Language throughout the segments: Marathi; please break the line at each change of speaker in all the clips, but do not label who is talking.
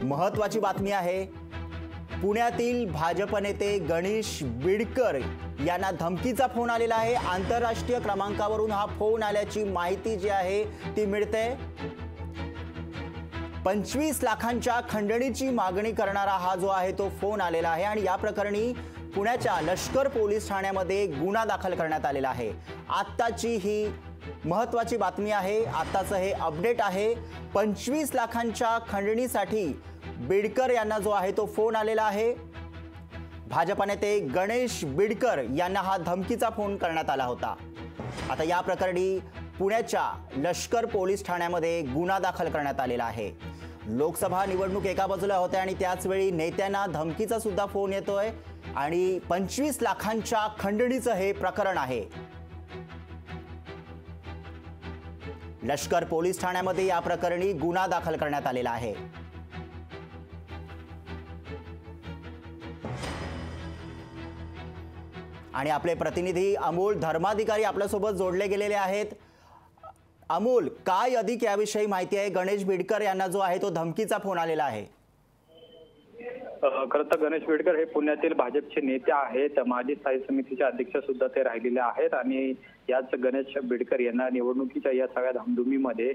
महत्त्वाची बातमी आहे। पुण्यातील भाजप नेते गणेश बिडकर यांना धमकीचा फोन आलेला आहे। आंतरराष्ट्रीय क्रमांकावरून हा फोन आल्याची माहिती जी आहे ती मिळते। 25 लाखांच्या खंडणीची मागणी करणारा हा जो आहे तो फोन आलेला आहे आणि या प्रकरणी पुण्याच्या लष्कर पोलीस ठाण्यामध्ये गुन्हा दाखल करण्यात आलेला आहे। आत्ताची ही महत्त्वाची बातमी आहे, आत्ताचं हे अपडेट आहे। 25 लाखांच्या खंडणीसाठी बिडकर यांना जो आहे तो फोन आलेला आहे। भाजप नेते गणेश बिडकर यांना हा धमकीचा फोन करण्यात आला होता। आता या प्रकरणी पुण्याच्या लष्कर पोलीस ठाण्यामध्ये गुन्हा दाखल करण्यात आलेला आहे। लोकसभा निवडणूक एका बाजूला होते आणि त्याच वेळी नेत्यांना धमकीचा सुद्धा फोन येतोय आणि 25 लाखांच्या खंडणीचं हे प्रकरण आहे। लष्कर पोलीस ठाण्यामध्ये या प्रकरणी गुन्हा दाखल करण्यात आलेला आहे। आणि आपले प्रतिनिधी अमोल धर्माधिकारी आपल्या सोबत जोडले गेलेले आहेत। अमोल, काय अधिक याविषयी माहिती आहे? गणेश बिडकर यांना जो आहे तो धमकीचा फोन आलेला आहे।
खरं तर गणेश बिडकर हे पुण्यातील भाजपचे नेते आहेत, माजी स्थायी समितीचे अध्यक्ष सुद्धा ते राहिलेले आहेत आणि याच गणेश बिडकर यांना निवडणुकीच्या या सगळ्या धामधुमीमध्ये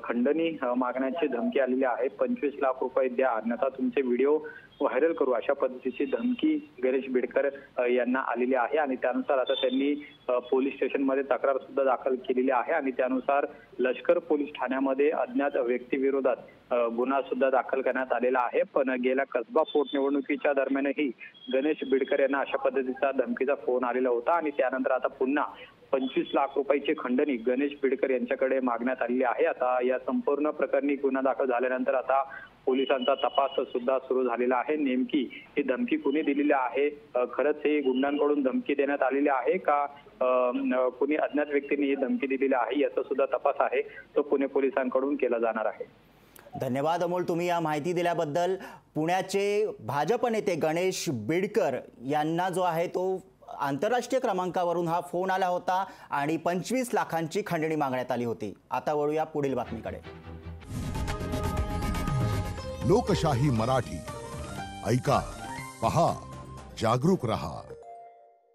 खंडणी मागण्याची धमकी आलेली आहे। 25 लाख रुपये द्या अन्यथा तुमचे व्हिडिओ व्हायरल करू, अशा पद्धतीची धमकी गणेश बिडकर यांना आलेली आहे आणि त्यानुसार आता त्यांनी पोलीस स्टेशनमध्ये तक्रार सुद्धा दाखल केलेली आहे आणि त्यानुसार लष्कर पोलीस ठाण्यामध्ये अज्ञात व्यक्तीविरोधात गुन्हा सुद्धा दाखल करण्यात आलेला आहे। पण गेल्या कसबा पोटनिवडणुकीच्या दरम्यानही गणेश बिडकर यांना अशा पद्धतीचा धमकीचा फोन आलेला होता आणि त्यानंतर आता पुन्हा 25 लाख रुपयाची खंडणी गणेश बिडकर यांच्याकडे मागण्यात आलेली आहे। आता या संपूर्ण प्रकरणी गुन्हा दाखल झाल्यानंतर आता पोलिसांचा तपास सुद्धा सुरू झालेला आहे। नेमकी ही धमकी कुणी दिलेली आहे, खरंच हे गुंडांकडून धमकी देण्यात आलेली आहे का कुणी अज्ञात व्यक्तीने ही धमकी दिलेली आहे, याचा सुद्धा तपास आहे तो पुणे पोलिसांकडून केला जाणार आहे।
धन्यवाद अमोल, तुम्ही या माहिती दिल्याबद्दल। पुण्याचे भाजप नेते गणेश बिडकर यांना जो आहे तो आंतरराष्ट्रीय क्रमांकावरून हा फोन आला होता आणि 25 लाखांची खंडणी मागण्यात आली होती। आता वळूया पुढील बातमीकडे।
लोकशाही मराठी ऐका, पहा, जागरूक रहा।